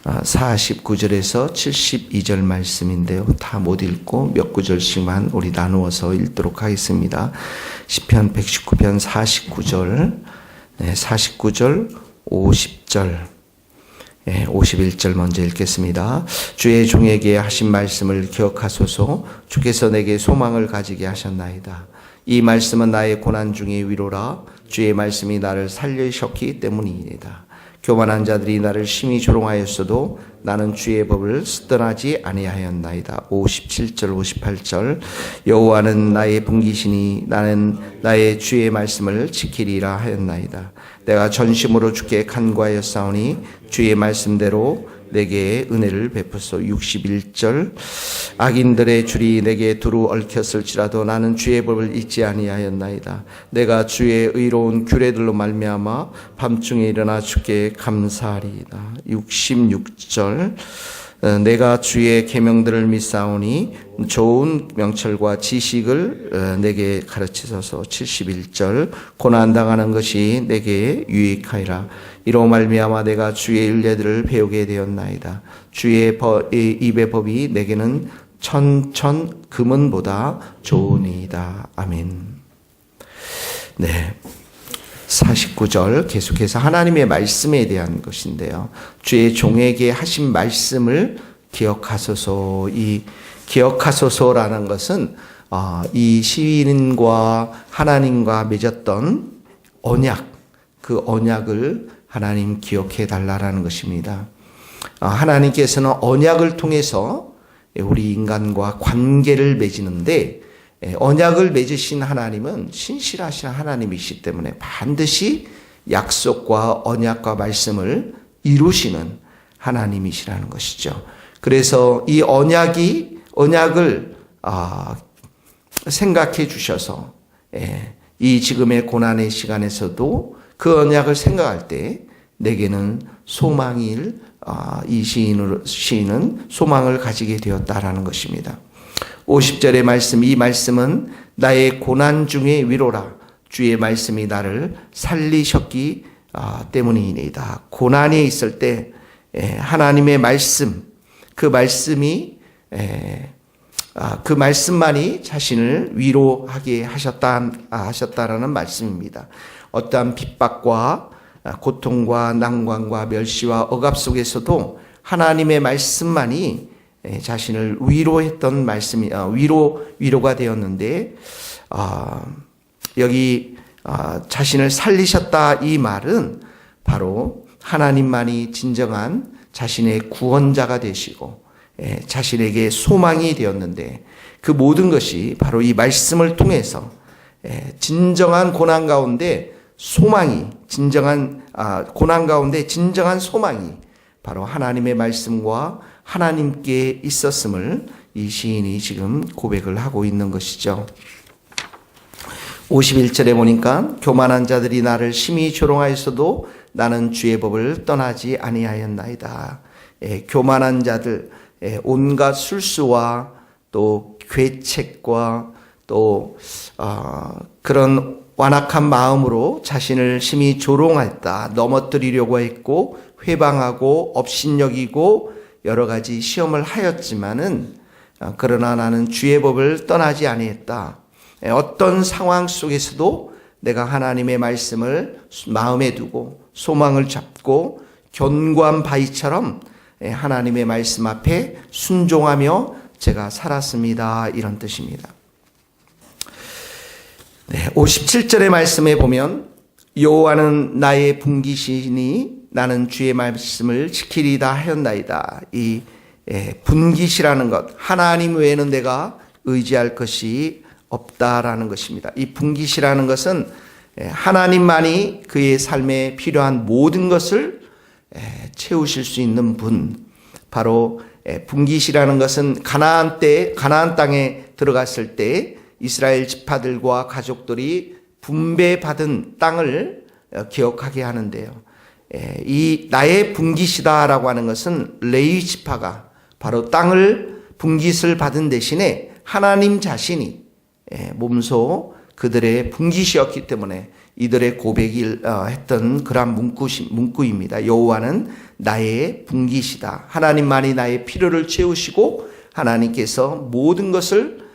49절에서 72절 말씀인데요. 다 못 읽고 몇 구절씩만 우리 나누어서 읽도록 하겠습니다. 시편 119편 49절, 49절, 50절, 51절 먼저 읽겠습니다. 주의 종에게 하신 말씀을 기억하소서. 주께서 내게 소망을 가지게 하셨나이다. 이 말씀은 나의 고난 중의 위로라. 주의 말씀이 나를 살리셨기 때문이니이다. 교만한 자들이 나를 심히 조롱하였어도 나는 주의 법을 떠나지 아니하였나이다. 57절 58절 여호와는 나의 분기시니 나는 나의 주의 말씀을 지키리라 하였나이다. 내가 전심으로 주께 간구하였사오니 주의 말씀대로 내게 은혜를 베푸소. 61절 악인들의 줄이 내게 두루 얽혔을지라도 나는 주의 법을 잊지 아니하였나이다. 내가 주의 의로운 규례들로 말미암아 밤중에 일어나 주께 감사하리이다. 66절 내가 주의 계명들을 믿사오니 좋은 명철과 지식을 내게 가르치소서. 71절 고난당하는 것이 내게 유익하리라. 이로 말미암아 내가 주의 율례들을 배우게 되었나이다. 주의 입의 법이 내게는 천천 금은보다 좋으니이다. 아멘. 네. 49절 계속해서 하나님의 말씀에 대한 것인데요. 주의 종에게 하신 말씀을 기억하소서. 이 기억하소서라는 것은 이 시인과 하나님과 맺었던 언약, 그 언약을 하나님 기억해 달라라는 것입니다. 하나님께서는 언약을 통해서 우리 인간과 관계를 맺는데 언약을 맺으신 하나님은 신실하신 하나님이시기 때문에 반드시 약속과 언약과 말씀을 이루시는 하나님이시라는 것이죠. 그래서 이 언약을 생각해 주셔서 이 지금의 고난의 시간에서도 그 언약을 생각할 때 내게는 소망일 이 시인은 소망을 가지게 되었다라는 것입니다. 50절의 말씀, 이 말씀은 나의 고난 중의 위로라. 주의 말씀이 나를 살리셨기 때문이니이다. 고난이 있을 때 하나님의 말씀, 그 말씀만이 자신을 위로하게 하셨다라는 말씀입니다. 어떠한 빗박과 고통과 난관과 멸시와 억압 속에서도 하나님의 말씀만이 자신을 위로했던 말씀이 위로가 되었는데 여기 자신을 살리셨다 이 말은 바로 하나님만이 진정한 자신의 구원자가 되시고 자신에게 소망이 되었는데 그 모든 것이 바로 이 말씀을 통해서 진정한 고난 가운데 소망이 고난 가운데 진정한 소망이 바로 하나님의 말씀과 하나님께 있었음을 이 시인이 지금 고백을 하고 있는 것이죠. 51절에 보니까 교만한 자들이 나를 심히 조롱하였어도 나는 주의 법을 떠나지 아니하였나이다. 교만한 자들, 온갖 술수와 또 괴책과 또 그런 완악한 마음으로 자신을 심히 조롱했다. 넘어뜨리려고 했고 회방하고 업신여기고 여러 가지 시험을 하였지만은 그러나 나는 주의 법을 떠나지 아니했다. 어떤 상황 속에서도 내가 하나님의 말씀을 마음에 두고 소망을 잡고 견고한 바위처럼 하나님의 말씀 앞에 순종하며 제가 살았습니다. 이런 뜻입니다. 57절의 말씀에 보면 여호와는 나의 분기시니 나는 주의 말씀을 지키리다 하였나이다. 이 분기시라는 것, 하나님 외에는 내가 의지할 것이 없다라는 것입니다. 이 분기시라는 것은 하나님만이 그의 삶에 필요한 모든 것을 채우실 수 있는 분, 바로 분기시라는 것은 가나안 땅에 들어갔을 때 이스라엘 지파들과 가족들이 분배받은 땅을 기억하게 하는데요. 이 나의 분깃이다라고 하는 것은 레위 지파가 바로 땅을 분깃을 받은 대신에 하나님 자신이 몸소 그들의 분깃이었기 때문에 이들의 고백을 했던 그러한 문구입니다. 여호와는 나의 분기시다. 하나님만이 나의 필요를 채우시고 하나님께서 모든 것을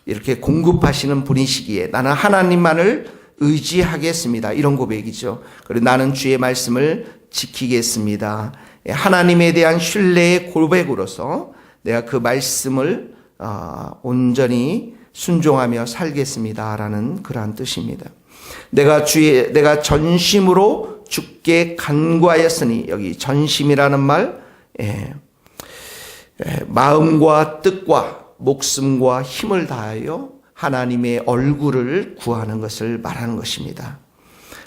이렇게 공급하시는 분이시기에 나는 하나님만을 의지하겠습니다. 이런 고백이죠. 그리고 나는 주의 말씀을 지키겠습니다. 하나님에 대한 신뢰의 고백으로서 내가 그 말씀을 온전히 순종하며 살겠습니다라는 그러한 뜻입니다. 내가 전심으로 주께 간구하였으니, 여기 전심이라는 말, 마음과 뜻과 목숨과 힘을 다하여 하나님의 얼굴을 구하는 것을 말하는 것입니다.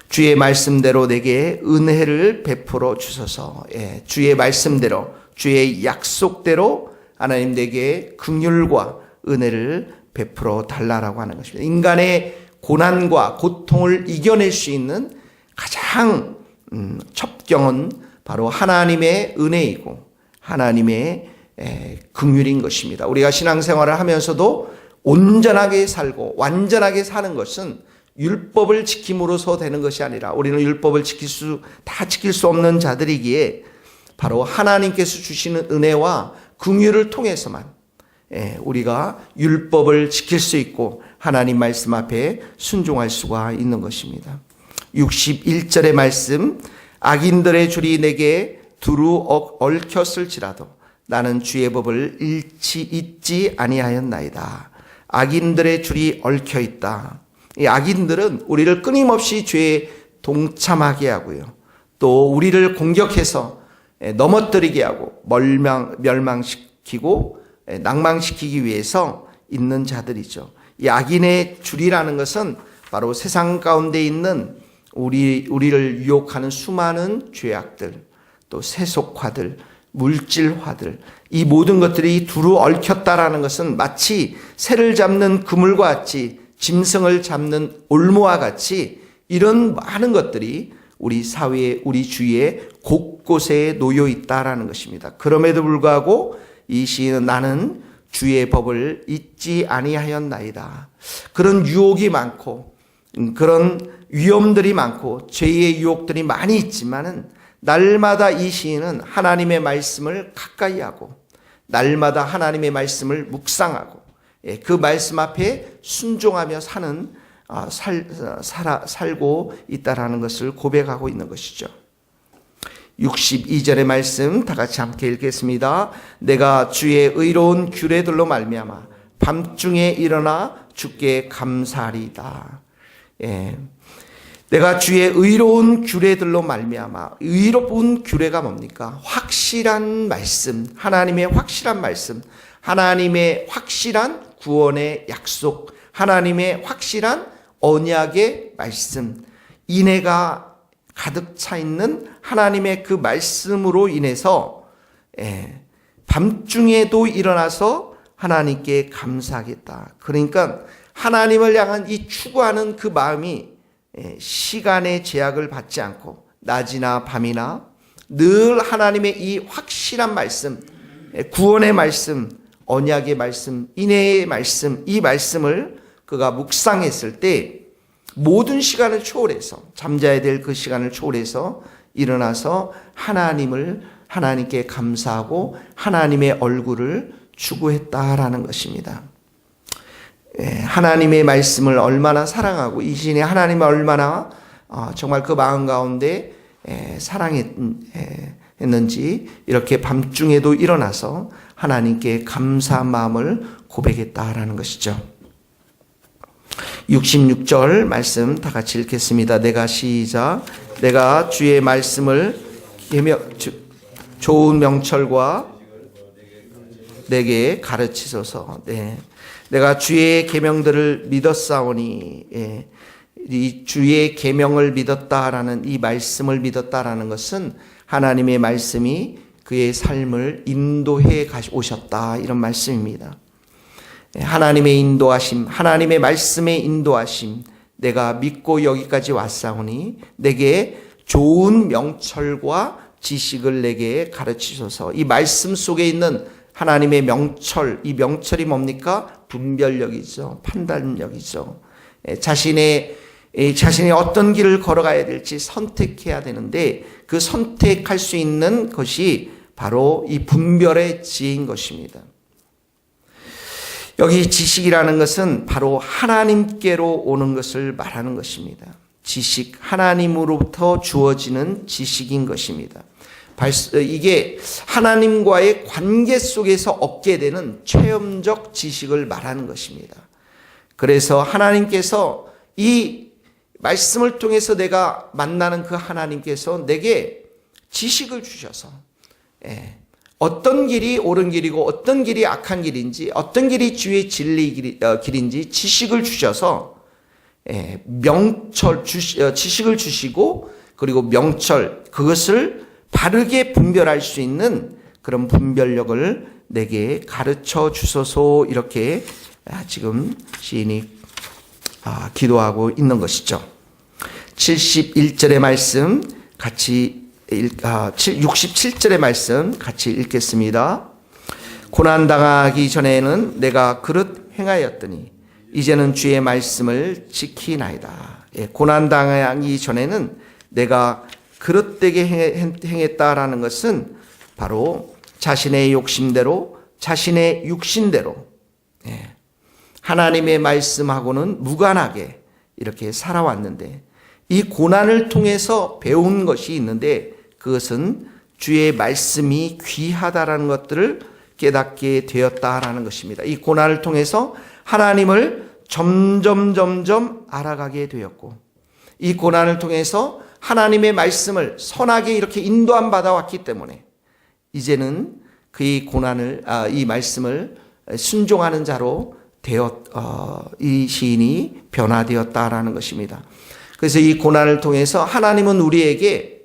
주의 말씀대로 내게 은혜를 베풀어 주소서. 주의 말씀대로, 주의 약속대로 하나님 내게 긍휼과 은혜를 베풀어 달라라고 하는 것입니다. 인간의 고난과 고통을 이겨낼 수 있는 가장 첩경은 바로 하나님의 은혜이고 하나님의 긍휼인 것입니다. 우리가 신앙생활을 하면서도 온전하게 살고 완전하게 사는 것은 율법을 지킴으로써 되는 것이 아니라, 우리는 율법을 다 지킬 수 없는 자들이기에 바로 하나님께서 주시는 은혜와 긍휼을 통해서만 우리가 율법을 지킬 수 있고 하나님 말씀 앞에 순종할 수가 있는 것입니다. 61절의 말씀, 악인들의 줄이 내게 두루 얽혔을지라도 나는 주의 법을 잊지 아니하였나이다. 악인들의 줄이 얽혀 있다. 이 악인들은 우리를 끊임없이 죄에 동참하게 하고요, 또 우리를 공격해서 넘어뜨리게 하고 멸망시키고 낭망시키기 위해서 있는 자들이죠. 이 악인의 줄이라는 것은 바로 세상 가운데 있는 우리를 유혹하는 수많은 죄악들, 또 세속화들, 물질화들, 이 모든 것들이 두루 얽혔다라는 것은 마치 새를 잡는 그물과 같이, 짐승을 잡는 올무와 같이 이런 많은 것들이 우리 사회에, 우리 주위에 곳곳에 놓여 있다라는 것입니다. 그럼에도 불구하고 이 시인은 나는 주의 법을 잊지 아니하였나이다. 그런 유혹이 많고 그런 위험들이 많고 죄의 유혹들이 많이 있지만은 날마다 이 시인은 하나님의 말씀을 가까이 하고 날마다 하나님의 말씀을 묵상하고 그 말씀 앞에 순종하며 살고 있다라는 것을 고백하고 있는 것이죠. 62절의 말씀 다 같이 함께 읽겠습니다. 내가 주의 의로운 규례들로 말미암아 밤중에 일어나 주께 감사하리이다. 내가 주의 의로운 규례들로 말미암아, 의로운 규례가 뭡니까? 확실한 말씀, 하나님의 확실한 말씀, 하나님의 확실한 구원의 약속, 하나님의 확실한 언약의 말씀, 인애가 가득 차 있는 하나님의 그 말씀으로 인해서 밤중에도 일어나서 하나님께 감사하겠다. 그러니까 하나님을 향한 이 추구하는 그 마음이 시간의 제약을 받지 않고 낮이나 밤이나 늘 하나님의 이 확실한 말씀, 구원의 말씀, 언약의 말씀, 인애의 말씀, 이 말씀을 그가 묵상했을 때 모든 시간을 초월해서, 잠자야 될 그 시간을 초월해서 일어나서 하나님께 감사하고 하나님의 얼굴을 추구했다라는 것입니다. 하나님의 말씀을 얼마나 사랑하고 이 시인이 하나님을 얼마나 정말 그 마음 가운데 사랑했는지 이렇게 밤중에도 일어나서 하나님께 감사한 마음을 고백했다라는 것이죠. 66절 말씀 다 같이 읽겠습니다. 내가 주의 말씀을 좋은 명철과 내게 가르치소서. 내가 주의 계명들을 믿었사오니, 이 주의 계명을 믿었다라는, 이 말씀을 믿었다라는 것은 하나님의 말씀이 그의 삶을 인도해 오셨다, 이런 말씀입니다. 하나님의 인도하심, 하나님의 말씀의 인도하심, 내가 믿고 여기까지 왔사오니 내게 좋은 명철과 지식을 내게 가르치소서. 이 말씀 속에 있는 하나님의 명철, 이 명철이 뭡니까? 분별력이죠. 판단력이죠. 자신의 자신이 어떤 길을 걸어가야 될지 선택해야 되는데 그 선택할 수 있는 것이 바로 이 분별의 지혜인 것입니다. 여기 지식이라는 것은 바로 하나님께로 오는 것을 말하는 것입니다. 지식, 하나님으로부터 주어지는 지식인 것입니다. 이게 하나님과의 관계 속에서 얻게 되는 체험적 지식을 말하는 것입니다. 그래서 하나님께서 이 말씀을 통해서 내가 만나는 그 하나님께서 내게 지식을 주셔서 어떤 길이 옳은 길이고 어떤 길이 악한 길인지 어떤 길이 주의 진리 길인지 지식을 주셔서 지식을 주시고 그리고 명철 그것을 바르게 분별할 수 있는 그런 분별력을 내게 가르쳐 주소서 이렇게 지금 시인이 기도하고 있는 것이죠. 71절의 말씀 같이 67절의 말씀 같이 읽겠습니다. 고난당하기 전에는 내가 그릇 행하였더니 이제는 주의 말씀을 지키나이다. 고난당하기 전에는 내가 그릇되게 행했다라는 것은 바로 자신의 욕심대로 자신의 육신대로 하나님의 말씀하고는 무관하게 이렇게 살아왔는데 이 고난을 통해서 배운 것이 있는데 그것은 주의 말씀이 귀하다라는 것들을 깨닫게 되었다라는 것입니다. 이 고난을 통해서 하나님을 점점 알아가게 되었고 이 고난을 통해서 하나님의 말씀을 선하게 이렇게 인도함 받아왔기 때문에 이제는 그 이 말씀을 순종하는 자로 이 시인이 변화되었다라는 것입니다. 그래서 이 고난을 통해서 하나님은 우리에게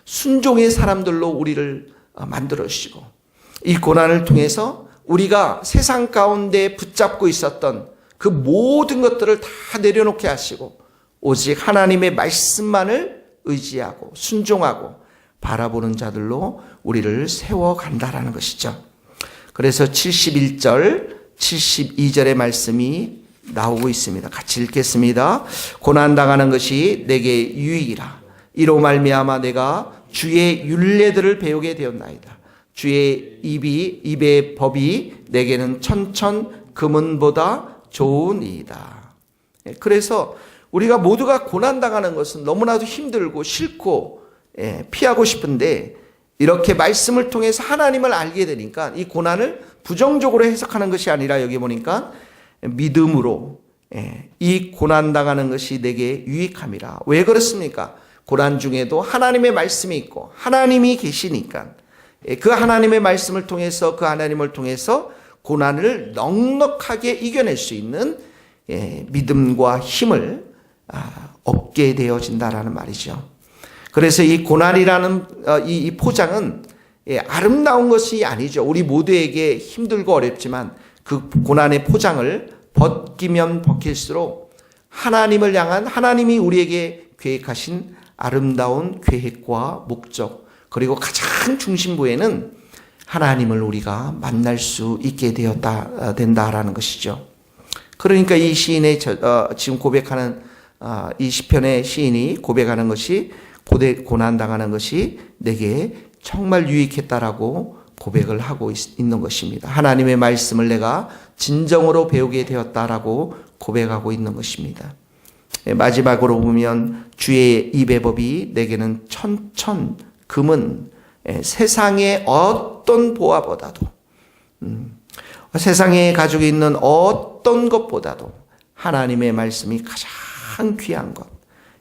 순종의 사람들로 우리를 만들어 주시고 이 고난을 통해서 우리가 세상 가운데 붙잡고 있었던 그 모든 것들을 다 내려놓게 하시고 오직 하나님의 말씀만을 의지하고 순종하고 바라보는 자들로 우리를 세워간다라는 것이죠. 그래서 71절, 72절의 말씀이 나오고 있습니다. 같이 읽겠습니다. 고난당하는 것이 내게 유익이라. 이로 말미암아 내가 주의 율례들을 배우게 되었나이다. 주의 입의 법이 내게는 천천 금은보다 좋으니이다. 그래서 우리가 모두가 고난당하는 것은 너무나도 힘들고 싫고 피하고 싶은데 이렇게 말씀을 통해서 하나님을 알게 되니까 이 고난을 부정적으로 해석하는 것이 아니라 여기 보니까 믿음으로 이 고난당하는 것이 내게 유익함이라. 왜 그렇습니까? 고난 중에도 하나님의 말씀이 있고 하나님이 계시니까 그 하나님의 말씀을 통해서 그 하나님을 통해서 고난을 넉넉하게 이겨낼 수 있는 믿음과 힘을 얻게 되어진다라는 말이죠. 그래서 이 고난이라는 이 포장은 아름다운 것이 아니죠. 우리 모두에게 힘들고 어렵지만 그 고난의 포장을 벗기면 벗길수록 하나님을 향한 하나님이 우리에게 계획하신 아름다운 계획과 목적 그리고 가장 중심부에는 하나님을 우리가 만날 수 있게 된다라는 것이죠. 그러니까 이 시인의 지금 고백하는 이 시편의 시인이 고백하는 것이 고난당하는 것이 내게 정말 유익했다라고 고백을 하고 있는 것입니다. 하나님의 말씀을 내가 진정으로 배우게 되었다라고 고백하고 있는 것입니다. 마지막으로 보면 주의 입의 법이 내게는 천천 금은 세상의 어떤 보화보다도 세상에 가지고 있는 어떤 것보다도 하나님의 말씀이 가장 귀한 것.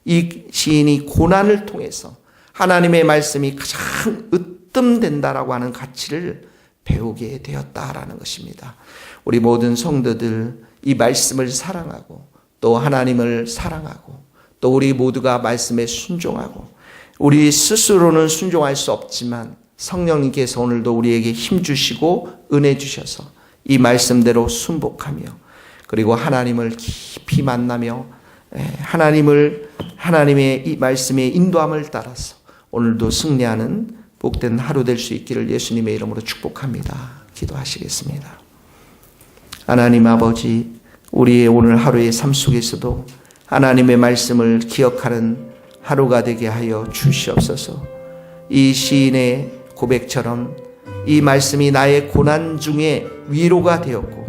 이 시인이 고난을 통해서 하나님의 말씀이 가장 으뜸된다라고 하는 가치를 배우게 되었다라는 것입니다. 우리 모든 성도들 이 말씀을 사랑하고 또 하나님을 사랑하고 또 우리 모두가 말씀에 순종하고 우리 스스로는 순종할 수 없지만 성령님께서 오늘도 우리에게 힘 주시고 은혜 주셔서 이 말씀대로 순복하며 그리고 하나님을 깊이 만나며 하나님의 이 말씀의 인도함을 따라서 오늘도 승리하는 복된 하루 될 수 있기를 예수님의 이름으로 축복합니다. 기도하시겠습니다. 하나님 아버지, 우리의 오늘 하루의 삶 속에서도 하나님의 말씀을 기억하는 하루가 되게 하여 주시옵소서. 이 시인의 고백처럼 이 말씀이 나의 고난 중에 위로가 되었고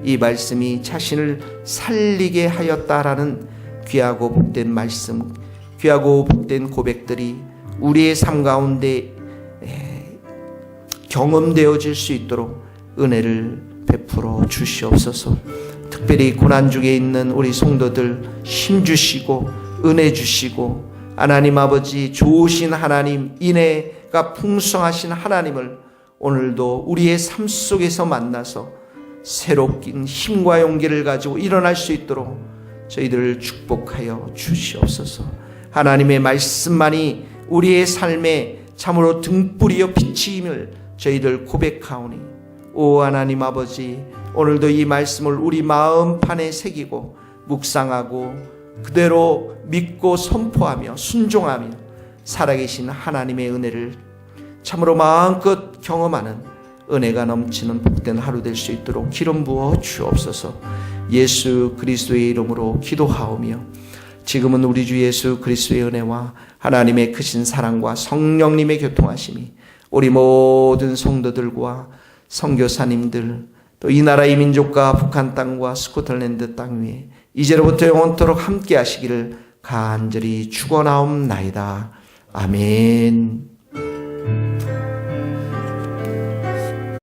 이 말씀이 자신을 살리게 하였다라는 귀하고 복된 말씀, 귀하고 복된 고백들이 우리의 삶 가운데 경험되어질 수 있도록 은혜를 베풀어 주시옵소서. 특별히 고난 중에 있는 우리 성도들 힘주시고 은혜 주시고 하나님 아버지 좋으신 하나님, 인애가 풍성하신 하나님을 오늘도 우리의 삶 속에서 만나서 새롭긴 힘과 용기를 가지고 일어날 수 있도록 저희들을 축복하여 주시옵소서. 하나님의 말씀만이 우리의 삶에 참으로 등불이요 빛임을 저희들 고백하오니 오 하나님 아버지, 오늘도 이 말씀을 우리 마음판에 새기고 묵상하고 그대로 믿고 선포하며 순종하며 살아계신 하나님의 은혜를 참으로 마음껏 경험하는 은혜가 넘치는 복된 하루 될 수 있도록 기름 부어 주옵소서. 예수 그리스도의 이름으로 기도하오며 지금은 우리 주 예수 그리스도의 은혜와 하나님의 크신 사랑과 성령님의 교통하심이 우리 모든 성도들과 선교사님들 또 이 나라의 민족과 북한 땅과 스코틀랜드 땅 위에 이제로부터 영원토록 함께 하시기를 간절히 축원하옵나이다. 아멘.